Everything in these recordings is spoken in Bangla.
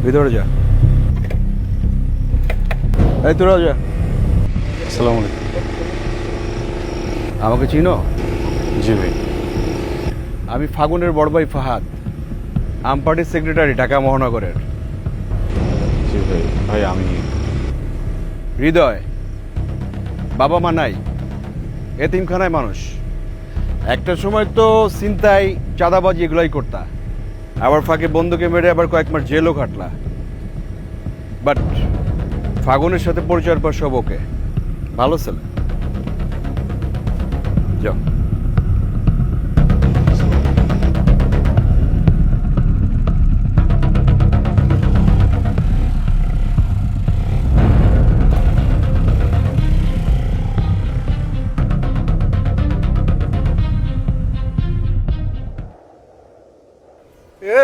ভিতরে যা। এই তোরা যা। আসসালামু আলাইকুম। আমাকে চিনো? জি ভাই। আমি ফাগুনের বড় ভাই ফাহাদ, আম পার্টির সেক্রেটারি ঢাকা মহানগরের। জি ভাই। ভাই আমি হৃদয়, বাবা মা নাই, এতিমখানায় মানুষ। একটা সময় তো চিন্তায় চাঁদাবাজি এগুলাই করতা, আবার ফাঁকে বন্ধুকে মেরে আবার কয়েক মাস জেলও খাটলা। বাট ফাগুনের সাথে পরিচয়ের পর সব ওকে, ভালো ছেলে। যাও।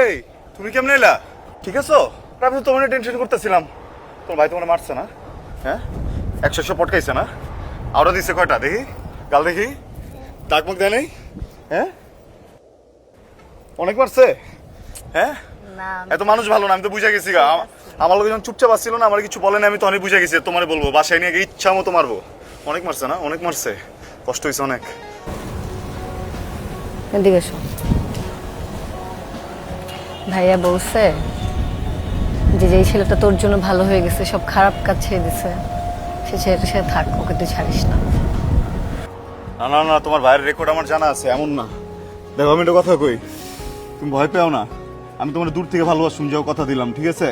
এই তুমি কেমন এলা? ঠিক আছো? আমি তো তোমার টেনশন করতেছিলাম। তোমার ভাই তোমার মারছে না? হ্যাঁ, 100 পটকাইছে না? আরো দিছে কয়টা দেখি, গাল দেখি, দাগ মুখ দেয় নাই? হ্যাঁ, অনেক মারছে। হ্যাঁ, এত মানুষ ভালো না, আমি তো বুঝে গেছি। আমার লোক যখন চুপচাপ আসছিল না, আমার কিছু বলে না, আমি তো অনেক বুঝে গেছি। তোমার বলবো বাসায় নিয়ে গিয়ে ইচ্ছা মতো মারবো। অনেক মারছে না? অনেক মারছে, কষ্ট হয়েছে অনেক। এদিকে এসো। ভাইয়া বলছে যে যেই ছেলেটা তোর জন্য ভালো হয়ে গেছে, সব খারাপ কাজ ছেড়ে দিছে, সে ছেলেটার সাথে থাক, ওকে তুই ছাড়িস না। না না না, তোমার ভাইয়ের রেকর্ড আমার জানা আছে, এমন না। দেখো আমি একটা কথা কই, তুমি ভয় পেও না। আমি তোমার দূর থেকে ভালোবাসুন, যাও কথা দিলাম, ঠিক আছে?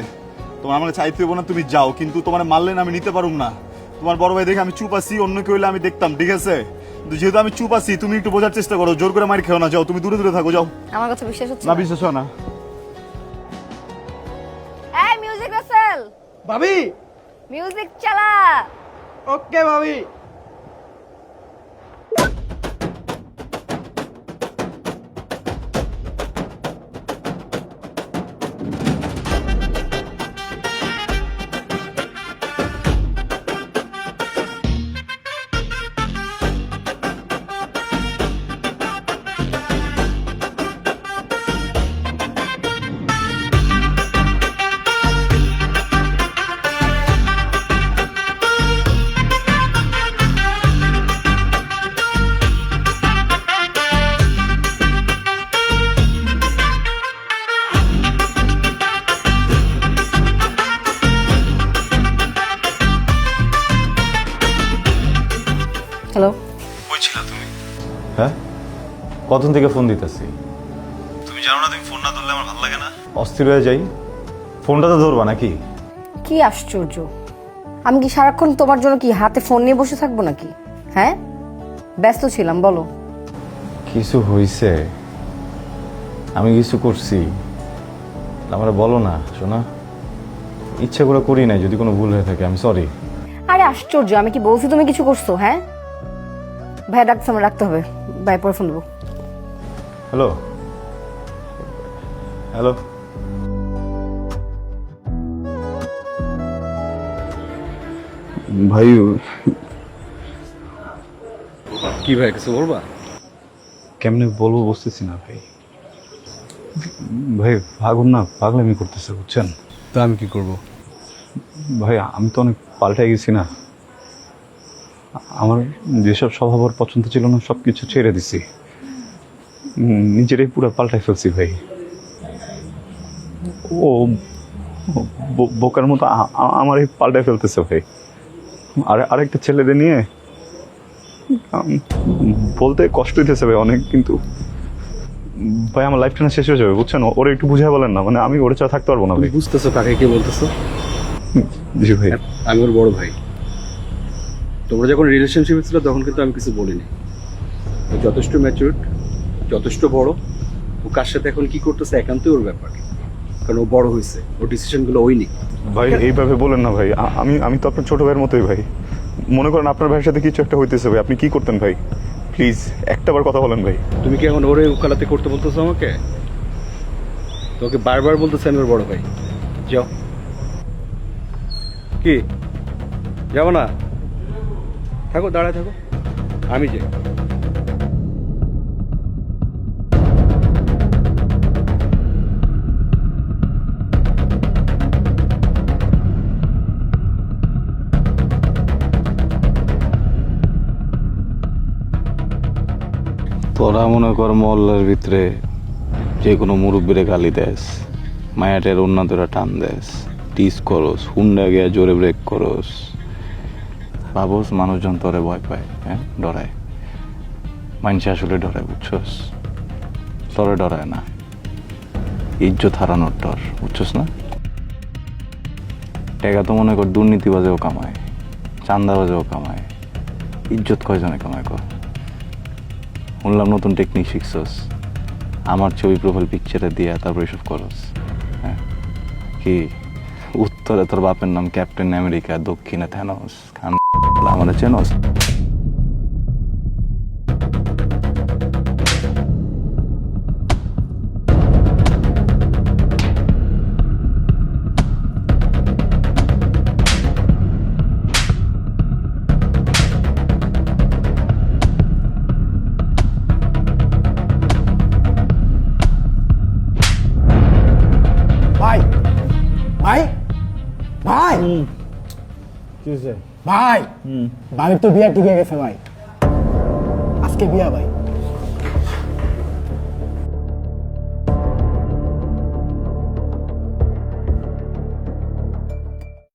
তোমার আমাকে চাইতে হইব না, তুমি যাও। কিন্তু তোমার মারলে না আমি নিতে পারুম না। তোমার বড় ভাই দেখে আমি চুপ আছি, অন্য কেউ হইলে আমি দেখতাম, ঠিক আছে? কিন্তু যেহেতু আমি চুপ আছি, তুমি একটু বোঝার চেষ্টা করো, জোর করে মারি খেও না। যাও, তুমি দূরে দূরে থাকো, যাও। আমার কথা বিশ্বাস হচ্ছে না বিশ্বাস হয় না? এই মিউজিক রাসেল, ভাবি। মিউজিক চালা। ওকে ভাবি। হ্যালো, কই ছিলা তুমি? হ্যাঁ, কতক্ষণ থেকে ফোন দিতেছি। তুমি জানো না তুমি ফোন না ধরলে আমার ভালো লাগে না, অস্থির হয়ে যাই। ফোনটা তো ধরবা নাকি? কি আশ্চর্য, আমি কি সারাক্ষণ তোমার জন্য কি হাতে ফোন নিয়ে বসে থাকবো নাকি? হ্যাঁ, ব্যস্ত ছিলাম, বলো। কিছু হইছে? আমি কিছু করছি? আমার বলো না শোনা, ইচ্ছা করে করি নাই। যদি কোনো ভুল হয়ে থাকে আমি সরি। আরে আশ্চর্য, আমি কি বলছি তুমি কিছু করছো? হ্যাঁ, ভাই ডাকছে, আমার রাখতে হবে। ভাই পরে ফোন দেবো। Hello hello. ভাই কি ভাই, কিছু বলবা? কেমনে বলবো বুঝতেছি না ভাই। ভাই ফাগুন না পাগলামি করতেছে, বুঝছেন? তা আমি কি করব? ভাই আমি তো অনেক পাল্টে গেছি না। আমার যেসব স্বভাব ওর পছন্দ ছিল না সব কিছু ছেড়ে দিছি, নিজেরাই পুরো পাল্টাই ফেলছি ভাই। ও বোকার মতো আমারই পাল্টাই ফেলতেছে ভাই। আরেকটা ছেলেদের নিয়ে বলতে কষ্ট হইতেছে ভাই অনেক, কিন্তু ভাই আমার লাইফটা না শেষ হয়ে যাবে, বুঝছেন? ওরা একটু বুঝায় বলেন না, মানে আমি ওরা ছাড়া থাকতে পারবো না ভাই। বুঝতেছো কাকে কি বলতেছো? জি ভাই। আমি ওর বড় ভাই। তোমরা যখন রিলেশনশিপে ছিল তখন কিন্তু আমি কিছু বলিনি। ও যথেষ্ট ম্যাচিউরড, যথেষ্ট বড়। ও কার সাথে এখন কি করতেছে একান্তই ওর ব্যাপার, কারণ ও বড় হয়েছে, ওর ডিসিশনগুলো ওই নিক। ভাই এইভাবে বলেন না ভাই। আমি তো আপনার ছোট ভাইয়ের মতোই ভাই। মনে করেন আপনার ভাইয়ের সাথে কিছু একটা হইতেছে ভাই, আপনি কি করতেন ভাই? প্লিজ একটাবার কথা বলেন ভাই। তুমি কি এখন ওরে উকালাতে করতে বলতেছো আমাকে? তোকে বারবার বলতেছে আমি ওর বড় ভাই। যাও। কি যাবো না? থাকো, দাঁড়ায় থাকো, আমি যাই। তোরা মনে কর মহল্লার ভিতরে যে কোনো মুরব্বীরে গালি দেস, মায়াটের উন্নতরা টান দেস, টিস করস, হুন্ডা গিয়া জোরে ব্রেক করস, ভাবস মানুষজন তোরে ভয় পায়, হ্যাঁ ডরায়। মানুষ আসলে ডরায়, বুঝছস? তোরে ডরায় না, ইজ্জত হারানোর ডর, বুঝছস না? টাকা তো মনে কর দুর্নীতিবাজেও কামায়, চান্দাবাজেও কামায়, ইজ্জত কয়জনে কামায় কর? শুনলাম নতুন টেকনিক শিখছস, আমার ছবি প্রোফাইল পিকচারে দিয়া তারপর এসব করস, হ্যাঁ? কি উত্তরে তোর বাপের নাম ক্যাপ্টেন আমেরিকা, দক্ষিণে থ্যানোস, খান আমার চেনস? ভাই ভাই ভাই ভাই ভাবির তো বিয়া ঠিক হয়ে গেছে ভাই, আজকে বিয়া ভাই।